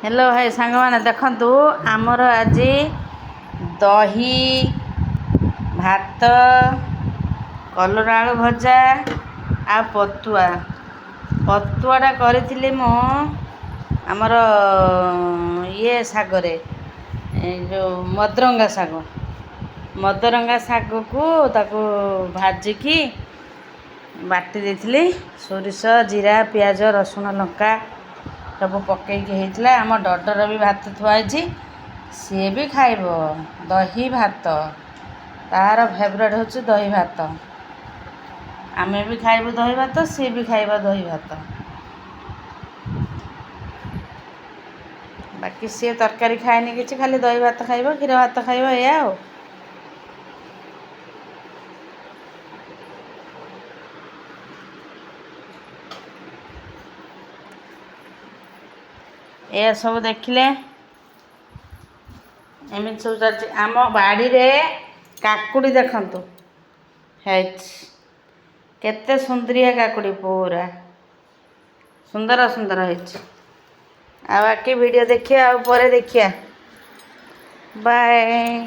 Hello भाई सांग मैंने देखु आमर आज दही भात कलरा आलू भजा आ पतुआ पतुआटा करी मु आमर ये सागरे जो मदरंगा शाग को ताको भाजिकी बाटी देथिली सोरिष जीरा पियाज रसुण लंका सब पकईकि होता आम डडर भी भात थुआई सी भी खाइब दही भात तार फेवरेट हूँ दही भात आमे भी खाइबु दही भात सी भी खाइब दही भात बाकी सी तरकारी खाएनि कि खाली दही भात खाइब क्षीर भात खाइब या यह सब देखिले एमती सब चलती आम बाड़ी रे काकुड़ी देखंतु है केते सुंदरिया काकुड़ी पूरा सुंदर सुंदर है आ बाकी वीडियो देखिए आ परे देखिए बाय।